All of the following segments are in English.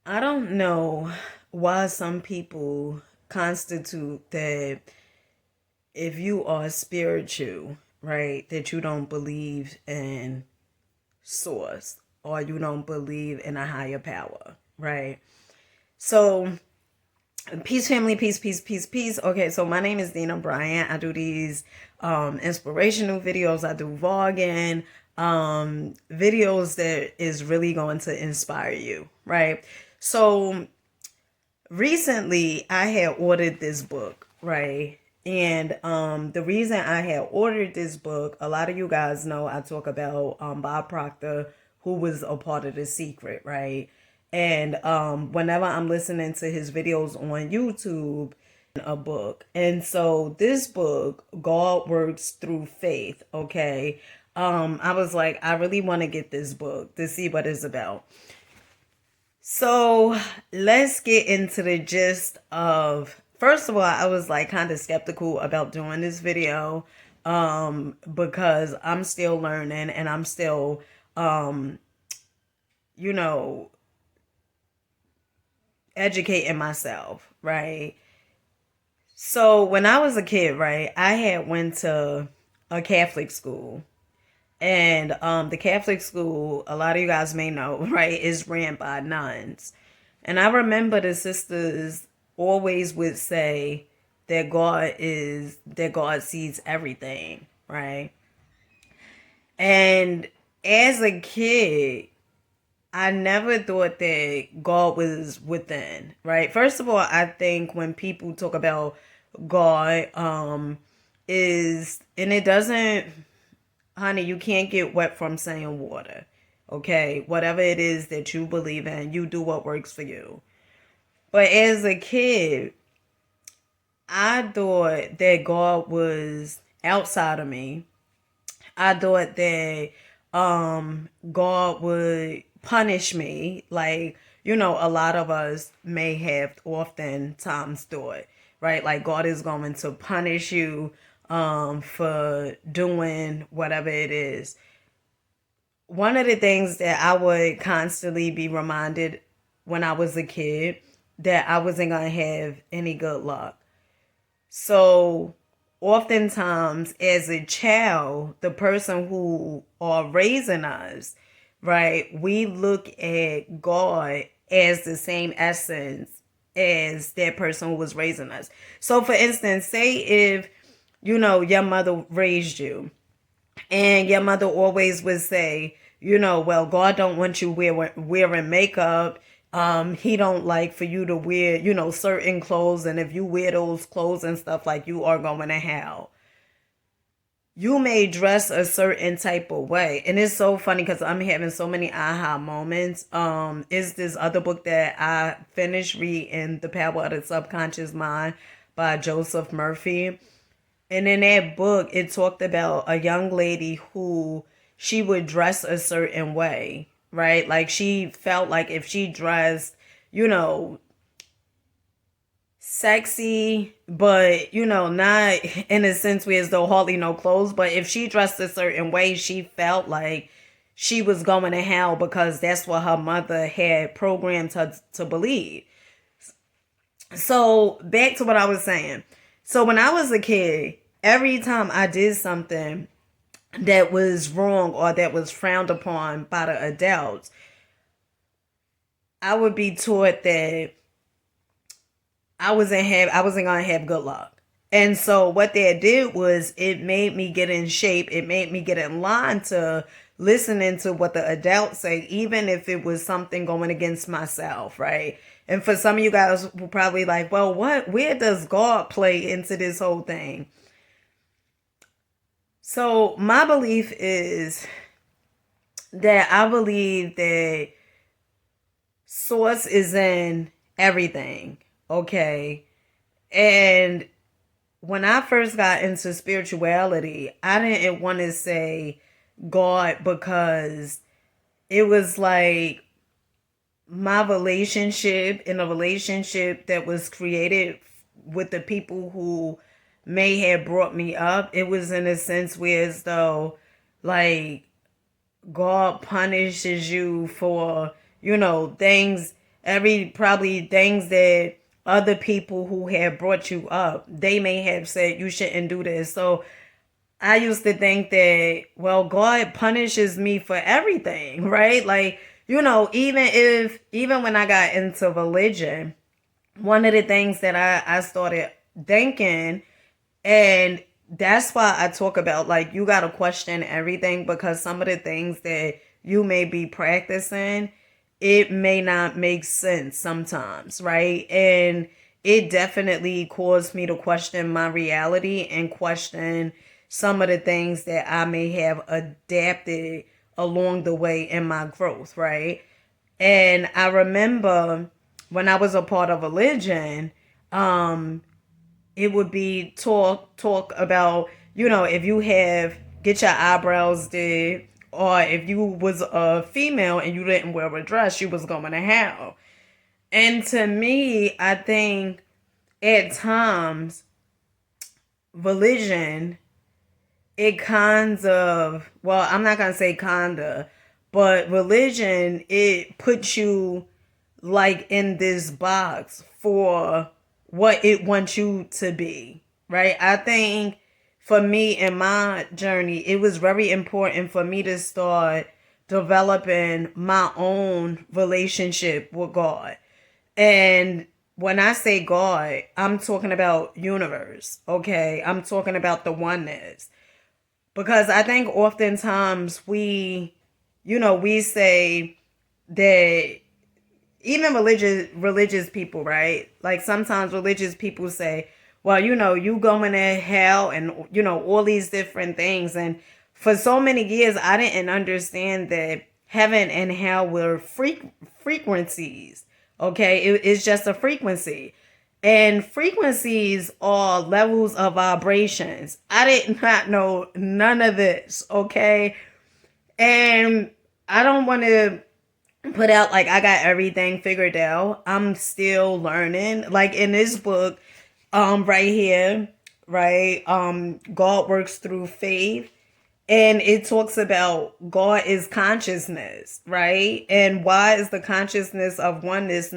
I don't know why some people constitute that if you are spiritual, right, that you don't believe in source or you don't believe in a higher power, right? So, peace, family, peace, peace, peace, peace. Okay, so my name is Dina Bryant. I do these inspirational videos, I do vlogging, videos that is really going to inspire you, right? So, recently I had ordered this book, right? And the reason I had ordered this book, a lot of you guys know I talk about Bob Proctor, who was a part of The Secret, right? And whenever I'm listening to his videos on YouTube, a book. And so this book, God Works Through Faith, okay? I was like, I really want to get this book to see what it's about. So let's get into the gist of. First of all, I was like kind of skeptical about doing this video because I'm still learning and I'm still, um, you know, educating myself, right? So when I was a kid, right, I had went to a Catholic school. And the Catholic school, a lot of you guys may know, right, is ran by nuns. And I remember the sisters always would say that God sees everything, right? And as a kid, I never thought that God was within, right? First of all, I think when people talk about God, is and it doesn't, honey, you can't get wet from saying water. Okay, whatever it is that you believe in, you do what works for you. But as a kid, I thought that God was outside of me. I thought that God would punish me, like, a lot of us may have oftentimes thought, right? Like God is going to punish you for doing whatever it is. One of the things that I would constantly be reminded when I was a kid, that I wasn't going to have any good luck. So oftentimes as a child, the person who are raising us, right, we look at God as the same essence as that person who was raising us. So for instance, say if, your mother raised you, and your mother always would say, well, God don't want you wearing makeup. He don't like for you to wear, certain clothes. And if you wear those clothes and stuff, like, you are going to hell. You may dress a certain type of way. And it's so funny because I'm having so many aha moments. Is this other book that I finished reading, The Power of the Subconscious Mind by Joseph Murphy. And in that book, it talked about a young lady who she would dress a certain way, right? Like she felt like if she dressed, you know, sexy, but not in a sense where as though hardly no clothes, but if she dressed a certain way, she felt like she was going to hell because that's what her mother had programmed her to believe. So back to what I was saying. So when I was a kid, every time I did something that was wrong or that was frowned upon by the adults, I would be taught that I wasn't gonna have good luck. And so what that did was it made me get in shape. It made me get in line to listening to what the adults say, even if it was something going against myself, right? And for some of you guys will probably like, well, where does God play into this whole thing? So my belief is that I believe that source is in everything. Okay. And when I first got into spirituality, I didn't want to say God because it was like my relationship in a relationship that was created with the people who may have brought me up. It was in a sense where as though like God punishes you for, things probably things that other people who have brought you up, they may have said you shouldn't do this. So I used to think that, well, God punishes me for everything, right? Like, even when I got into religion, one of the things that I started thinking, and that's why I talk about, like, you got to question everything, because some of the things that you may be practicing, it may not make sense sometimes, right? And it definitely caused me to question my reality and question some of the things that I may have adapted along the way in my growth, right? And I remember when I was a part of religion, it would be talk about, if you have get your eyebrows did, or if you was a female and you didn't wear a dress, you was going to hell. And to me, I think at times religion, it kinds of, well, I'm not gonna say kinda, but religion, it puts you like in this box for what it wants you to be, right? I think for me in my journey, it was very important for me to start developing my own relationship with God. And when I say God, I'm talking about universe, okay? I'm talking about the oneness. Because I think oftentimes we say that, even religious people, right? Like sometimes religious people say, well, you going to hell, and all these different things. And for so many years I didn't understand that heaven and hell were frequencies. Okay, it's just a frequency. And frequencies are levels of vibrations. I did not know none of this, okay? And I don't want to put out like I got everything figured out. I'm still learning. Like in this book, right here, right? God works through faith. And it talks about God is consciousness, right? And why is the consciousness of oneness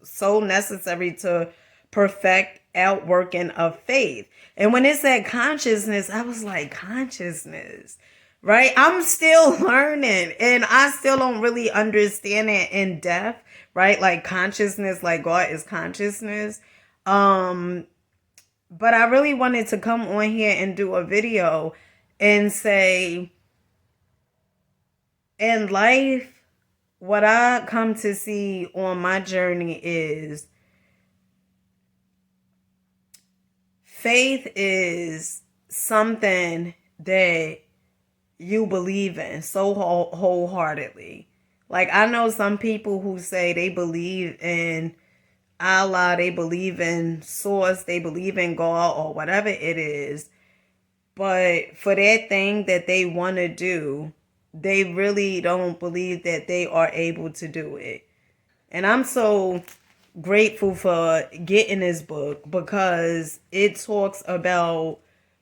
so necessary to perfect outworking of faith? And when it said consciousness, I was like, consciousness, right? I'm still learning, and I still don't really understand it in depth, right? Like consciousness, like God is consciousness. But I really wanted to come on here and do a video and say, in life, what I come to see on my journey is faith is something that you believe in so wholeheartedly. Like I know some people who say they believe in Allah, they believe in source, they believe in God or whatever it is. But for that thing that they want to do, they really don't believe that they are able to do it. And I'm so grateful for getting this book, because it talks about,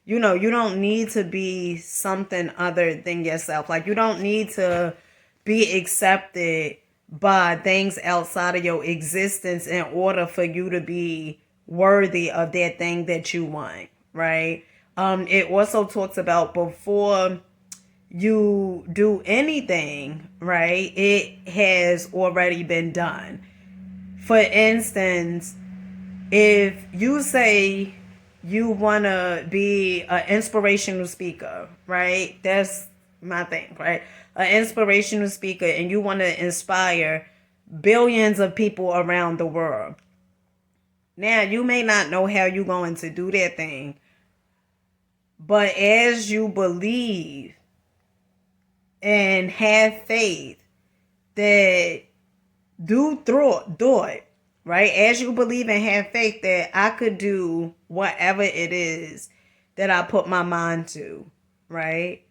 you don't need to be something other than yourself. Like you don't need to be accepted by things outside of your existence in order for you to be worthy of that thing that you want, right? It also talks about before you do anything, right? It has already been done. For instance, if you say you want to be an inspirational speaker, right? That's my thing, right? An inspirational speaker, and you want to inspire billions of people around the world. Now, you may not know how you're going to do that thing, but as you believe and have faith that do it, right? As you believe and have faith that I could do whatever it is that I put my mind to, right?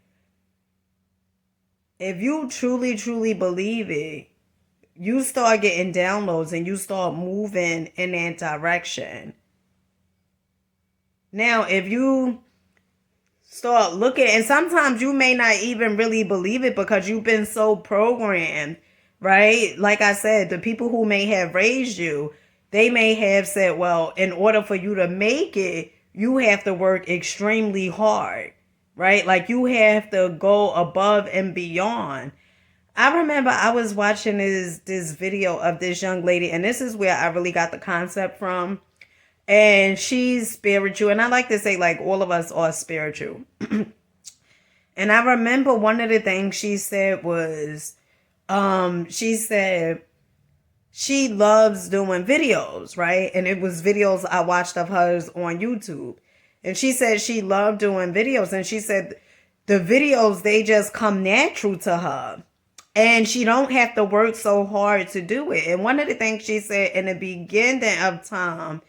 If you truly, truly believe it, you start getting downloads and you start moving in that direction. Now, if you start looking, and sometimes you may not even really believe it because you've been so programmed right? Like I said, the people who may have raised you, they may have said, well, in order for you to make it, you have to work extremely hard, right? Like you have to go above and beyond. I remember I was watching this video of this young lady, and this is where I really got the concept from. And she's spiritual, and I like to say like all of us are spiritual. And I remember one of the things she said was, she said she loves doing videos, right? And it was videos I watched of hers on YouTube. And she said she loved doing videos, and she said the videos, they just come natural to her. And she don't have to work so hard to do it. And one of the things she said, in the beginning of time,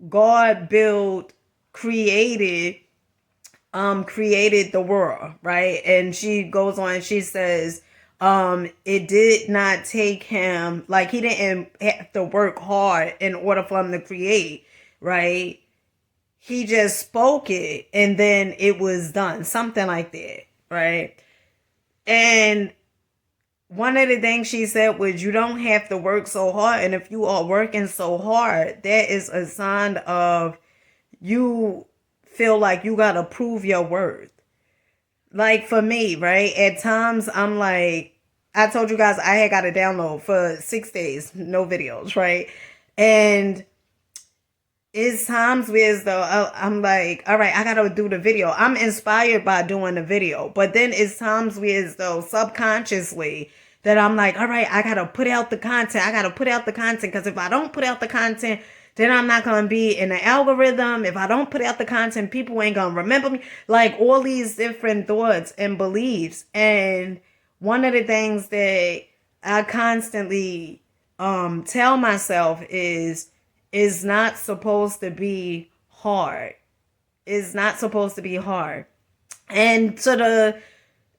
God created the world, right? And she goes on, she says, it did not take him, like he didn't have to work hard in order for him to create, right? He just spoke it and then it was done, something like that, right? And one of the things she said was, you don't have to work so hard. And if you are working so hard, that is a sign of you feel like you got to prove your worth. Like for me, right? At times I'm like, I told you guys I had got a download for 6 days, no videos, right? And it's times where as though I'm like, all right, I got to do the video. I'm inspired by doing the video. But then it's times where as though subconsciously that I'm like, all right, I got to put out the content. I got to put out the content, because if I don't put out the content, then I'm not going to be in the algorithm. If I don't put out the content, people ain't going to remember me. Like all these different thoughts and beliefs. And one of the things that I constantly tell myself is, it's not supposed to be hard. It's not supposed to be hard. And to the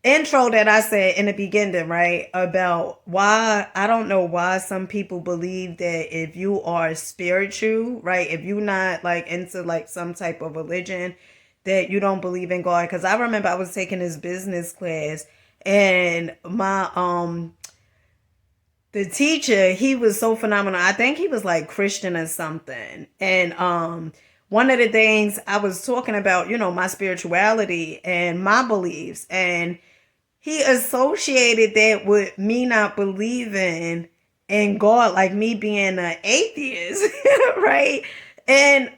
intro that I said in the beginning, right, about why, I don't know why some people believe that if you are spiritual, right, if you're not like into like some type of religion, that you don't believe in God. Because I remember I was taking this business class, and my the teacher, he was so phenomenal. I think he was like Christian or something. And one of the things I was talking about, you know, my spirituality and my beliefs, and he associated that with me not believing in God, like me being an atheist, right? And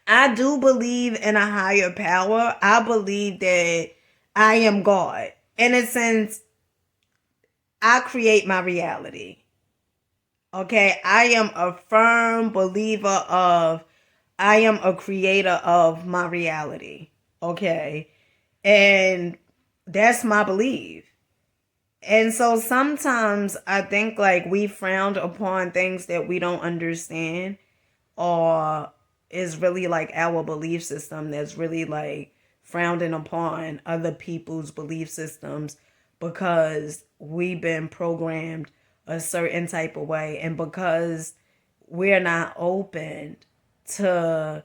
I do believe in a higher power. I believe that I am God. In a sense, I create my reality. Okay, I am a firm believer of, I am a creator of my reality. Okay, and that's my belief. And so sometimes I think like we frowned upon things that we don't understand, or is really like our belief system that's really like frowning upon other people's belief systems, because we've been programmed a certain type of way, and because we're not open to,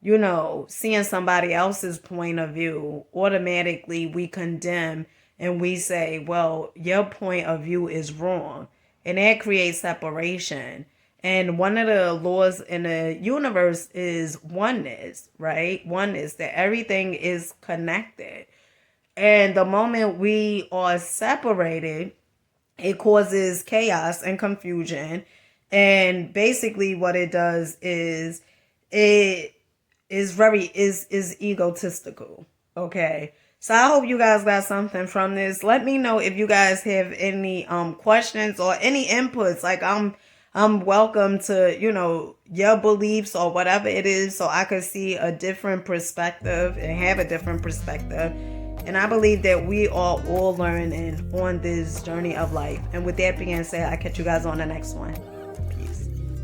you know, seeing somebody else's point of view, automatically we condemn and we say, well, your point of view is wrong. And that creates separation. And one of the laws in the universe is oneness, right? Oneness, that everything is connected. And the moment we are separated, it causes chaos and confusion. And basically what it does is it is egotistical. Okay. So I hope you guys got something from this. Let me know if you guys have any questions or any inputs. Like I'm welcome to, you know, your beliefs or whatever it is, so I could see a different perspective and have a different perspective. And I believe that we are all learning on this journey of life. And with that being said, I'll catch you guys on the next one.